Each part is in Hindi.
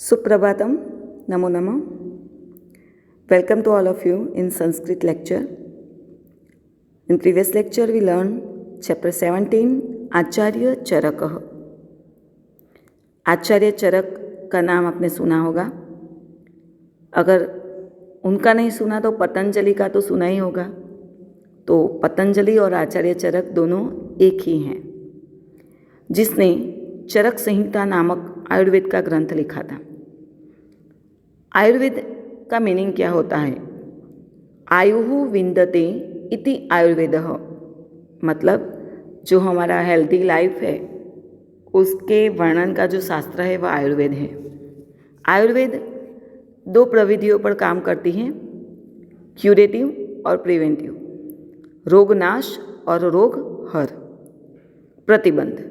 Suprabhatam, Namo Nama. Welcome to all of you in Sanskrit lecture. In previous lecture we learned chapter 17 आचार्य चरक. आचार्य चरक का नाम आपने सुना होगा. अगर उनका नहीं सुना तो पतंजलि का तो सुना ही होगा. तो पतंजलि और आचार्य चरक दोनों एक ही हैं, जिसने चरक संहिता नामक आयुर्वेद का ग्रंथ लिखा था. आयुर्वेद का मीनिंग क्या होता है? आयुः विन्दते इति आयुर्वेदः, मतलब जो हमारा हेल्दी लाइफ है उसके वर्णन का जो शास्त्र है वह आयुर्वेद है. आयुर्वेद दो प्रविधियों पर काम करती है, क्यूरेटिव और प्रिवेंटिव, रोगनाश और रोग हर, प्रतिबंध.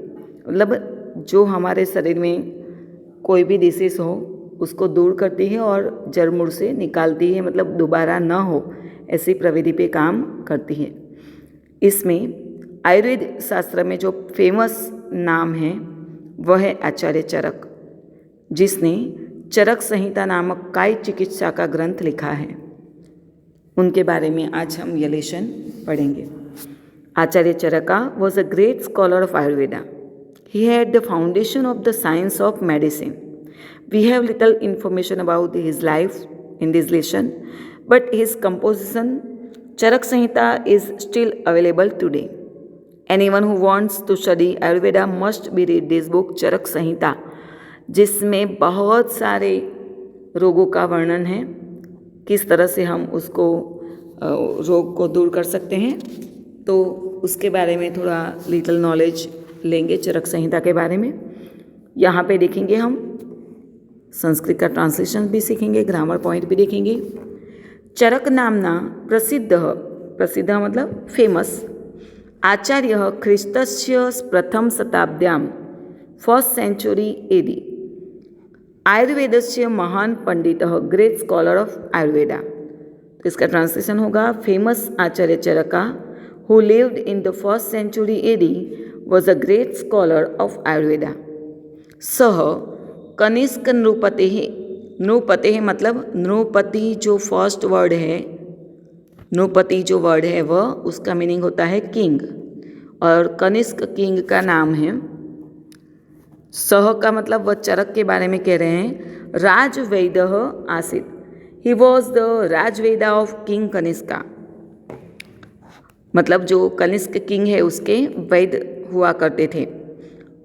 मतलब जो हमारे शरीर में कोई भी डिसीज हो उसको दूर करती है और जड़ मूल से निकालती है, मतलब दोबारा न हो ऐसी प्रविधि पे काम करती है. इसमें आयुर्वेद शास्त्र में जो फेमस नाम है वह है आचार्य चरक, जिसने चरक संहिता नामक कायी चिकित्सा का ग्रंथ लिखा है. उनके बारे में आज हम यह लेसन पढ़ेंगे. Acharya Charaka was a great scholar of Ayurveda. He had the foundation of the science of medicine. We have little information about his life in this lesson, but his composition Charak Samhita is still available today. Anyone who wants to study Ayurveda must be read this book Charak Samhita, जिसमें बहुत सारे रोगों का वर्णन है, किस तरह से हम उसको रोग को दूर कर सकते हैं. तो उसके बारे में थोड़ा लिटिल नॉलेज लेंगे, चरक संहिता के बारे में. यहाँ पे देखेंगे हम संस्कृत का ट्रांसलेशन भी सीखेंगे, ग्रामर पॉइंट भी देखेंगे. चरक नामना प्रसिद्ध, प्रसिद्ध मतलब फेमस, आचार्य ख्रीस्तस्य प्रथम शताब्द्यां फर्स्ट सेंचुरी एडी, आयुर्वेदस्य महान पंडित, ग्रेट स्कॉलर ऑफ आयुर्वेदा. तो इसका ट्रांसलेशन होगा, famous Acharya Charka who lived in the first century AD was a great scholar of Ayurveda. सह कनिष्क नृपतेः, नृपतेः मतलब नृपति जो फर्स्ट वर्ड है, नृपति जो वर्ड है वह उसका मीनिंग होता है किंग, और कनिष्क किंग का नाम है. सह का मतलब वह चरक के बारे में कह रहे हैं. राजवैदः आसीत्, he was the rajvaidya of king Kanishka, मतलब जो कनिष्क किंग है उसके वैद्य हुआ करते थे.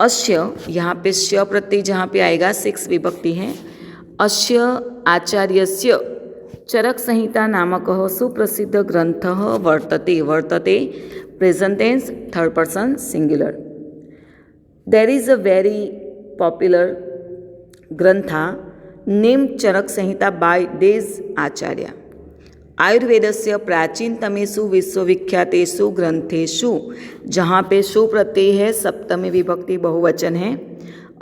अस्य, यहाँ पे स्य प्रत्यय जहाँ पे आएगा 6 विभक्ति है. अस्य आचार्यस्य चरक संहिता नामक सुप्रसिद्ध ग्रंथ वर्तते, वर्तते present tense third person singular. There is a very popular grantha name Charaka Samhita by these Acharya. आयुर्वेदस्य प्राचीनतमेषु विश्वविख्यातेषु ग्रंथेषु, जहाँ पे सु प्रत्यय है, सप्तमी विभक्ति बहुवचन है,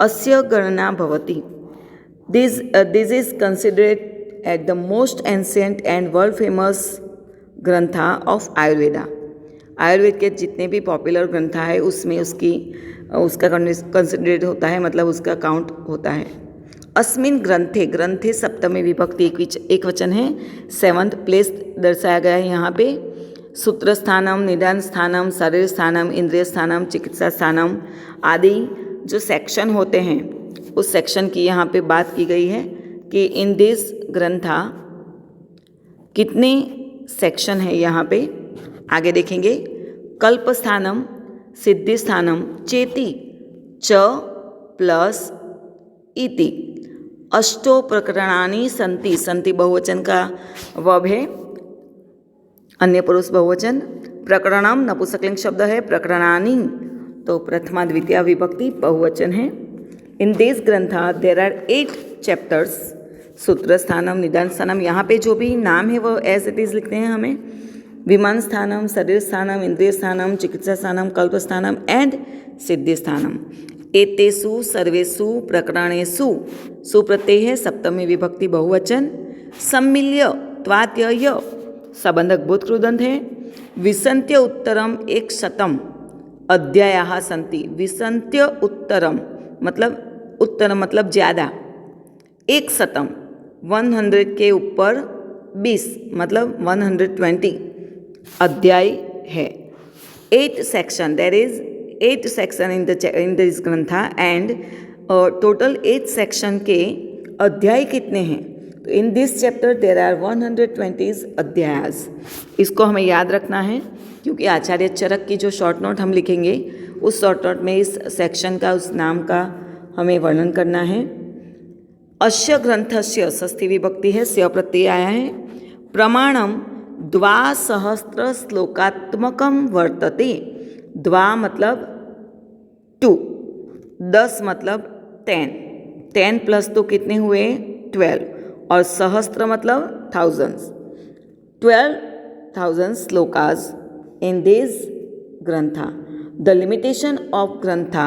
अस्य गणना भवति. This is considered at the most ancient and world famous Grantha of Ayurveda. Ayurveda के जितने भी पॉपुलर ग्रंथा है उसमें उसका कंसिडरेट होता है, मतलब उसका काउंट होता है. अस्मिन ग्रंथे, ग्रंथे सप्तमी विभक्ति एक वचन है, 7th प्लेस दर्शाया गया है यहाँ पे. सूत्र स्थानम, निदान स्थानम, शरीर स्थानम, इंद्रिय स्थानम, चिकित्सा स्थानम आदि जो सेक्शन होते हैं उस सेक्शन की यहाँ पे बात की गई है कि इन दिस ग्रंथा कितने सेक्शन है. यहाँ पे आगे देखेंगे. कल्प स्थानम, सिद्धि स्थानम, चेति च प्लस इति, अष्टो प्रकरणानि संति, संति बहुवचन का वर्ब है, अन्य पुरुष बहुवचन. प्रकरणम नपुंसकलिंग शब्द है, प्रकरणानि तो प्रथमा द्वितीय विभक्ति बहुवचन है. In this grantha there are 8 chapters. सूत्र स्थानम, निदान स्थानम, यहाँ पे जो भी नाम है वो एज इट इज लिखते हैं हमें. विमान स्थानम, शरीर स्थानम, इंद्रिय स्थानम, चिकित्सा स्थानम, कल्प स्थानम एंड सिद्धि स्थानम. एतेषु सर्वेषु प्रकरणेषु, सुप्रत्यय है, सप्तमी विभक्ति बहुवचन. सम्मिल्य त्वात्यय संबंधक भूत कृदंत है. विसंत्य उत्तरम 100 अध्यायाः सन्ति. विसंत्य उत्तरम मतलब उत्तरम मतलब ज़्यादा, एक शतम 100 के ऊपर 20 मतलब 120 अध्याय है. 8 section, there is 8 section in this grantha and total 8 section के अध्याय कितने हैं? तो in this chapter there are 120 अध्यायस. इसको हमें याद रखना है क्योंकि आचार्य चरक की जो शॉर्ट नोट हम लिखेंगे उस शॉर्ट नोट में इस सेक्शन का, उस नाम का हमें वर्णन करना है. अस्य ग्रंथस्य षष्ठी विभक्ति है, स्य प्रत्यय आया है. प्रमाणम 2,000 श्लोकात्मकम वर्तते. द्वा मतलब 2, 10 मतलब 10, 10 प्लस तो कितने हुए 12 और सहस्त्र मतलब thousands. 12,000 shlokas in this grantha. The limitation of grantha,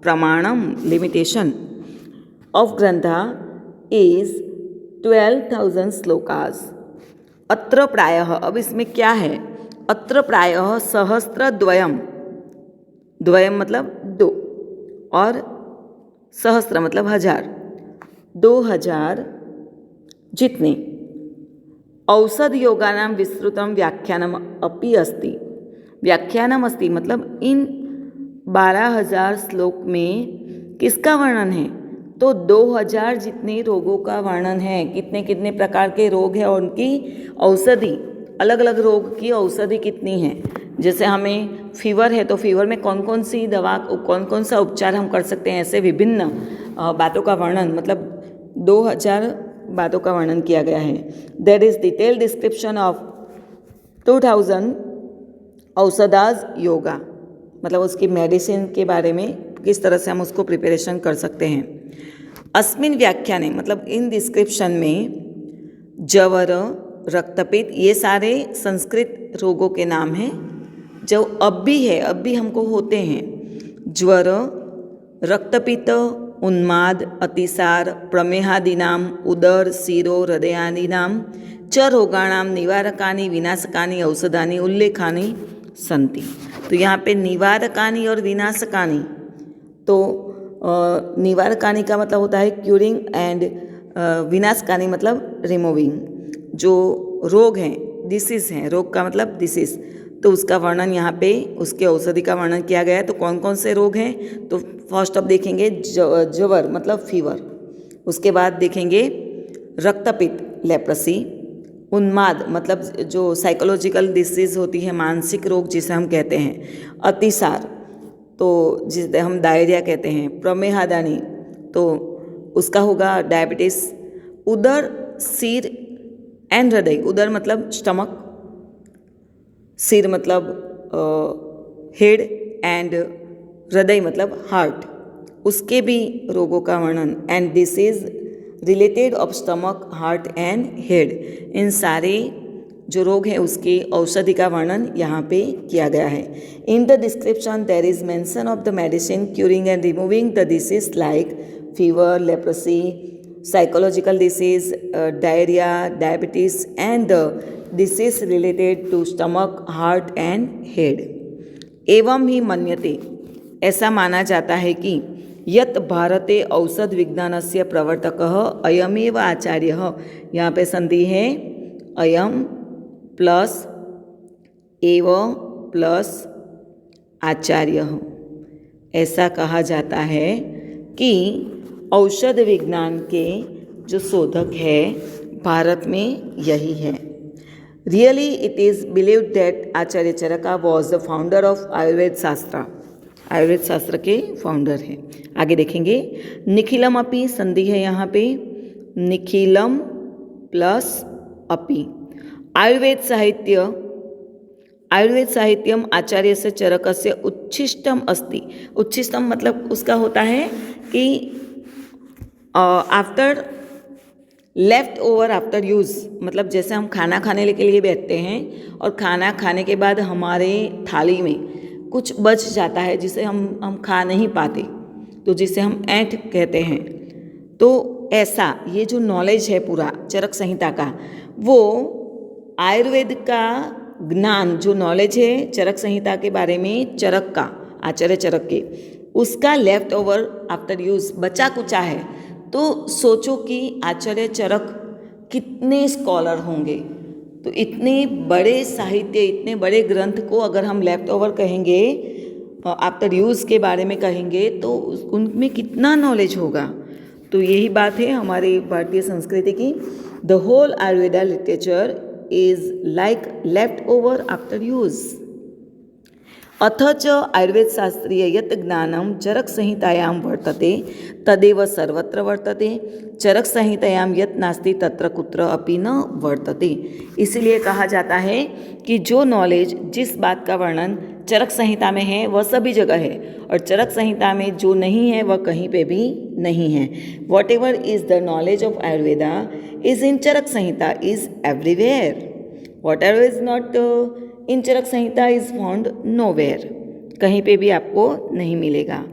pramanam limitation of grantha is 12,000 shlokas. अत्र प्रायः, अब इसमें क्या है? अत्र प्रायः सहस्त्र द्वयम, द्वयम मतलब 2 और सहस्त्र मतलब 1000, 2000 जितने औषध योगानां विस्तृतम व्याख्यानम अपि अस्ति. व्याख्यानम अस्ति मतलब इन 12,000 श्लोक में किसका वर्णन है? तो 2000 जितने रोगों का वर्णन है. कितने कितने प्रकार के रोग हैं और उनकी औषधि, अलग अलग रोग की औषधि कितनी है. जैसे हमें फीवर है तो फीवर में कौन कौन सी दवा, कौन कौन सा उपचार हम कर सकते हैं, ऐसे विभिन्न बातों का वर्णन, मतलब 2000 बातों का वर्णन किया गया है. There is detail description of 2000 औषधाज योगा, मतलब उसकी मेडिसिन के बारे में किस तरह से हम उसको प्रिपरेशन कर सकते हैं. अस्मिन व्याख्याने मतलब इन डिस्क्रिप्शन में ज्वर, रक्तपित्त ये सारे संस्कृत रोगों के नाम हैं जो अब भी है, अब भी हमको होते हैं. ज्वर, रक्तपित्त, उन्माद, अतिसार, प्रमेहादीनाम, उदर, शिरो, हृदयादीनां च रोगाणां निवारकानि विनाशकानि औषधानि उल्लेखानि सन्ति. तो यहाँ पे निवारकानि और विनाशकानि, तो निवारकानि का मतलब होता है क्यूरिंग एंड विनाशकानि मतलब रिमूविंग. जो रोग हैं, डिसीज़ हैं, रोग का मतलब डिसीज़, तो उसका वर्णन यहाँ पे, उसके औषधि का वर्णन किया गया है. तो कौन कौन से रोग हैं? तो फर्स्ट ऑफ देखेंगे ज्वर मतलब फीवर, उसके बाद देखेंगे रक्तपित्त लेप्रेसी, उन्माद मतलब जो साइकोलॉजिकल डिसीज़ होती है, मानसिक रोग जिसे हम कहते हैं, अतिसार तो जिसे हम डायरिया कहते हैं, प्रमेहादानी तो उसका होगा डायबिटीज़, उदर, सिर एंड हृदय, उदर मतलब स्टमक, सिर मतलब हेड एंड हृदय मतलब हार्ट, उसके भी रोगों का वर्णन. And this is related of stomach, heart and head. इन सारे जो रोग हैं उसकी औषधि का वर्णन यहाँ पे किया गया है. In the description there is mention of the medicine curing and removing the disease like fever, leprosy, psychological disease, diarrhea, diabetes and the disease related to stomach, heart and head. एवं ही मन्यते, ऐसा माना जाता है कि यत भारते औषध विज्ञानस्य प्रवर्तकः अयमेव आचार्यः. यहाँ पे संधि है अयम प्लस एव प्लस आचार्यः. ऐसा कहा जाता है कि औषध विज्ञान के जो शोधक है भारत में यही है. Really it is believed that Acharya Charaka was the founder of Ayurveda शास्त्र. आयुर्वेद शास्त्र के फाउंडर हैं. आगे देखेंगे निखिलम अपि, संधि है यहाँ पे निखिलम प्लस अपि. आयुर्वेद साहित्यम आचार्य से चरकस्य उच्छिष्टम अस्ति. उच्छिष्टम मतलब उसका होता है कि after left over after use, मतलब जैसे हम खाना खाने के लिए बैठते हैं और खाना खाने के बाद हमारे थाली में कुछ बच जाता है जिसे हम खा नहीं पाते, तो जिसे हम ऐंठ कहते हैं. तो ऐसा ये जो नॉलेज है पूरा चरक संहिता का, वो आयुर्वेद का ज्ञान जो नॉलेज है चरक संहिता के बारे में, चरक का, आचार्य चरक के, उसका लेफ्ट ओवर आफ्टर यूज़ बचा कुचा है तो सोचो कि आचार्य चरक कितने स्कॉलर होंगे। तो इतने बड़े साहित्य, इतने बड़े ग्रंथ को अगर हम लेफ्ट ओवर कहेंगे, आफ्टर यूज़ के बारे में कहेंगे, तो उनमें कितना नॉलेज होगा। तो यही बात है हमारी भारतीय संस्कृति की। The whole Ayurveda literature is like left over after use. अथ च आयुर्वेदशास्त्रीय यत् ज्ञानं चरकसंहितायां वर्तते तदेव सर्वत्र वर्तते, चरकसंहितायां यत् नास्ति तत्र कुत्र अपि न वर्तते। इसलिए कहा जाता है कि जो नॉलेज, जिस बात का वर्णन चरक संहिता में है वह सभी जगह है, और चरक संहिता में जो नहीं है वह कहीं पे भी नहीं है। Whatever is the knowledge of Ayurveda is in Charaka Samhita is everywhere. Whatever is not in Charaka Samhita is found nowhere, कहीं पे भी आपको नहीं मिलेगा।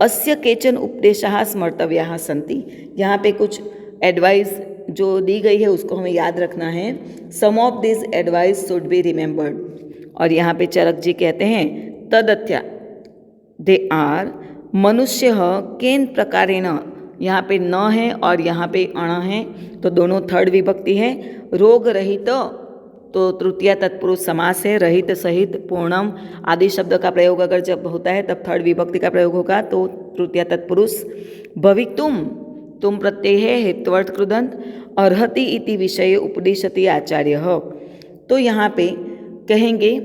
अस्य केचन उपदेशाः स्मर्तव्याः सन्ति। यहाँ पे कुछ एडवाइस जो दी गई है उसको हमें याद रखना है। Some of this advice should be remembered. और यहाँ पे चरक जी कहते हैं तदथ्या दे आर मनुष्य केन प्रकारेण, यहाँ पे न है और यहाँ पे अण है, तो दोनों थर्ड विभक्ति है। रोग रहित तो तृतीया तत्पुरुष समास है, रहित सहित पूर्णम आदि शब्द का प्रयोग अगर जब होता है तब थर्ड विभक्ति का प्रयोग होगा, तो तृतीया तत्पुरुष। भवितुम, तुम प्रत्यय है, हेत्वर्थ कृदंत। अर्हति इति विषय उपदिशति आचार्य। तो यहाँ पे कहेंगे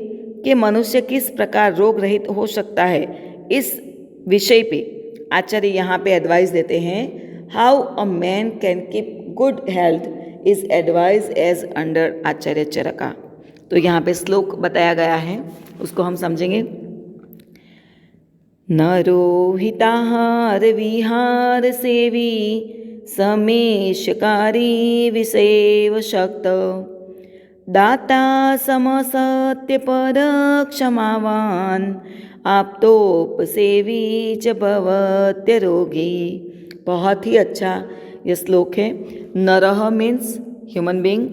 कि मनुष्य किस प्रकार रोग रहित हो सकता है, इस विषय पे आचार्य यहाँ पे एडवाइस देते हैं। How a man can keep good health is advise as under Acharya Charaka. तो यहाँ पे श्लोक बताया गया है, उसको हम समझेंगे। नरो हिताहार विहार सेवी समेशकारी विसेव शक्त, दाता समसत्य पर क्षमावान, आप्तोपसेवी च भवत्य रोगी। बहुत ही अच्छा ये श्लोक है। नरह मीन्स ह्यूमन बींग,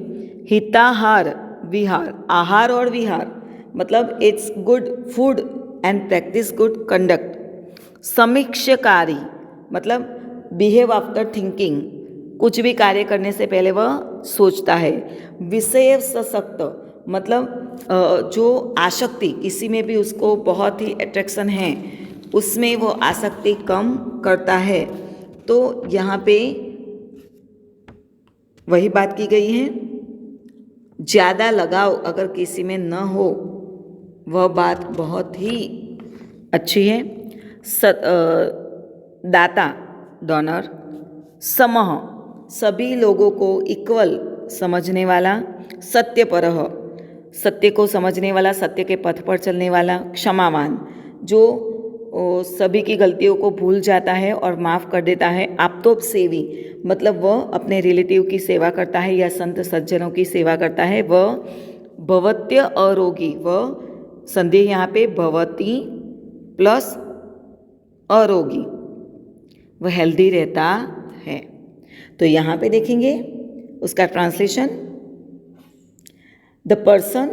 हिताहार विहार, आहार और विहार मतलब it's good food and practice good conduct. समीक्षकारी मतलब बिहेव आफ्टर थिंकिंग, कुछ भी कार्य करने से पहले वह सोचता है। विषय सशक्त मतलब जो आसक्ति, किसी में भी उसको बहुत ही अट्रैक्शन है, उसमें वो आसक्ति कम करता है। तो यहाँ पे वही बात की गई है। ज़्यादा लगाव अगर किसी में न हो, वह बात बहुत ही अच्छी है। दाता डोनर, समह सभी लोगों को इक्वल समझने वाला, सत्यपरह सत्य को समझने वाला, सत्य के पथ पर चलने वाला, क्षमावान जो सभी की गलतियों को भूल जाता है और माफ़ कर देता है। आप्तोपसेवी मतलब वह अपने रिलेटिव की सेवा करता है या संत सज्जनों की सेवा करता है। वह भवत्य अरोगी, वह संधि यहाँ पे भवती प्लस अरोगी, वह हेल्दी रहता है। तो यहाँ पे देखेंगे उसका translation. The person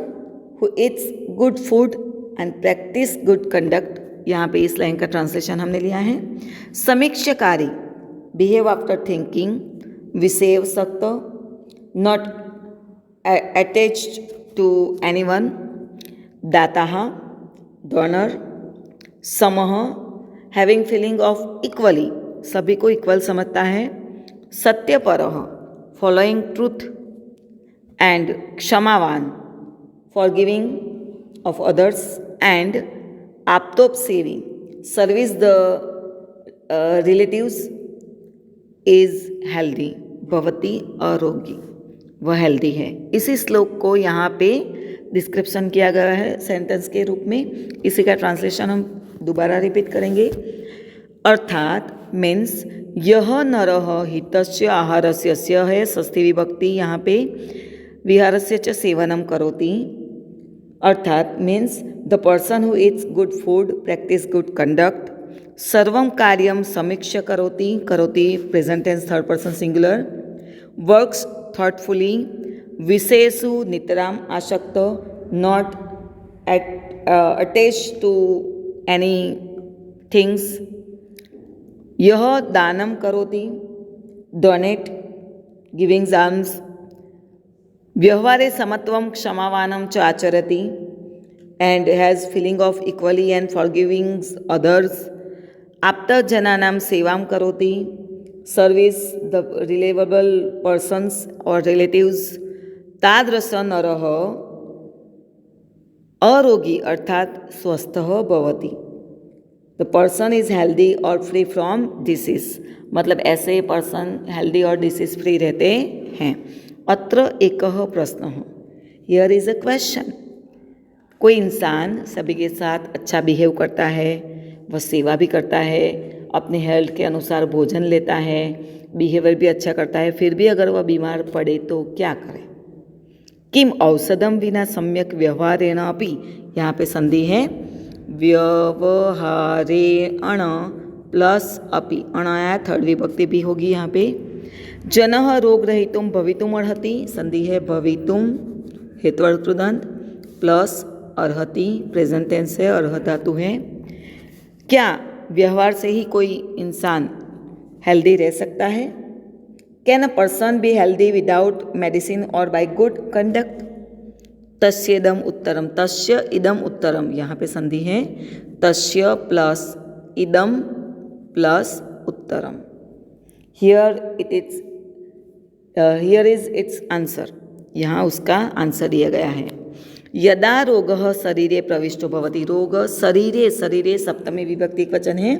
who eats good food and practice good conduct, यहाँ पे इस लाइन का ट्रांसलेशन हमने लिया है। समीक्षाकारी बिहेव आफ्टर थिंकिंग, विसेव सक्त नॉट अटैच्ड टू एनीवन, दाताः डोनर, समः हैविंग फीलिंग ऑफ इक्वली सभी को इक्वल समझता है, सत्यपरः फॉलोइंग ट्रूथ एंड क्षमावान फॉरगिविंग ऑफ अदर्स एंड आप्तोपसेवी service the relatives is healthy, भवती आरोगी वह हेल्दी है। इसी श्लोक को यहाँ पे डिस्क्रिप्शन किया गया है सेंटेंस के रूप में। इसी का ट्रांसलेशन हम दोबारा रिपीट करेंगे। अर्थात मीन्स यह नरः हितस्य आहारस्य स्य है, षष्ठी विभक्ति यहाँ पे, विहारस्य च सेवनम करोति। अर्थात means the person who eats good food practice good conduct, सर्वम कार्यम समीक्ष्य करोति, करोति present tense third person singular, works thoughtfully, विषयेषु नितराम आसक्त, not attached to any things, यह दानम करोति डोनेट, गिविंग आर्म्स, व्यवहारे समत्वं क्षमावानं च आचरति and has feeling of equally and forgiving others, आप्तजनानां सेवां करोति, सर्विस द रिलेवेबल पर्सन्स और रिलेटिव्स, तादृश नरः अरोगी अर्थात स्वस्थ भवति। द पर्सन इज हेल्दी और फ्री फ्रॉम डिसीज, मतलब ऐसे पर्सन हेल्दी और डिसीज फ्री रहते हैं। अत्र एक प्रश्न, हियर इज अ क्वेश्चन। कोई इंसान सभी के साथ अच्छा बिहेव करता है, वह सेवा भी करता है, अपने हेल्थ के अनुसार भोजन लेता है, बिहेवियर भी अच्छा करता है, फिर भी अगर वह बीमार पड़े तो क्या करे? किम औषधम विना सम्यक व्यवहारेण अपि, यहाँ पे संधि है व्यवहारेण प्लस अपि, अणाया थर्ड विभक्ति भी होगी यहाँ पे। जनः रोग रहितुम भवितुम अर्हति, संधि है भवितुम हेतुअर्थ कृदंत प्लस अर्हति प्रेजेंट टेंस है, अर्ह धातु है। क्या व्यवहार से ही कोई इंसान हेल्दी रह सकता है? Can a person be healthy without medicine और बाय गुड कंडक्ट? तस्य इदम उत्तरम, तस्य इदम उत्तरम, यहाँ पे संधि है तस्य प्लस इदम प्लस उत्तरम। हियर इज इट्स आंसर, यहाँ उसका आंसर दिया गया है। यदा रोगः शरीरे प्रविष्टो भवति, रोग शरीरे, शरीरे सप्तमी विभक्ति वचन है।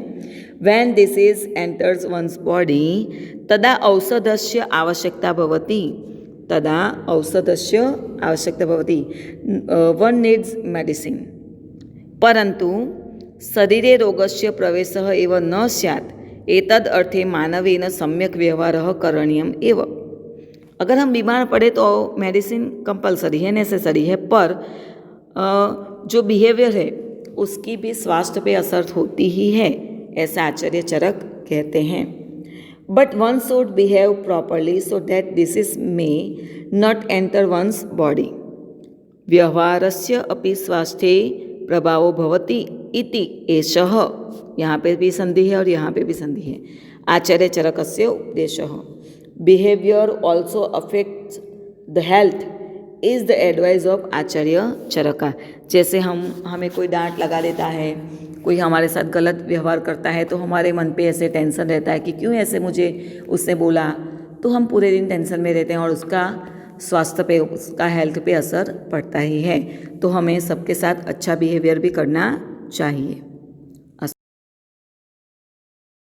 When disease enters one's body तदा औषधस्य आवश्यकता भवति, तदा औषधस्य आवश्यकता भवति, वन नीड्स मेडिसिन। परंतु शरीरे रोगस्य प्रवेशः एव न स्यात्, एतद् अर्थे मानवेन सम्यक व्यवहारः करणीयम् एव। अगर हम बीमार पड़े तो मेडिसिन कंपलसरी है, नेसेसरी है, पर जो बिहेवियर है उसकी भी स्वास्थ्य पे असर होती ही है, ऐसा आचार्य चरक कहते हैं। But one should behave properly so that disease में नॉट एंटर वंस बॉडी, व्यवहारस्य अपि स्वास्थ्ये प्रभावो भवति इति एषः, यहाँ पे भी संधि है और यहाँ पे भी संधि है, आचार्य चरकस्य उपदेशः। Behaviour also affects the health is the advice of Acharya Charaka. जैसे हमें कोई डांट लगा देता है, कोई हमारे साथ गलत व्यवहार करता है, तो हमारे मन पे ऐसे टेंशन रहता है कि क्यों ऐसे मुझे उसने बोला, तो हम पूरे दिन टेंशन में रहते हैं और उसका स्वास्थ्य पे, उसका हेल्थ पे असर पड़ता ही है। तो हमें सबके साथ अच्छा बिहेवियर भी करना चाहिए।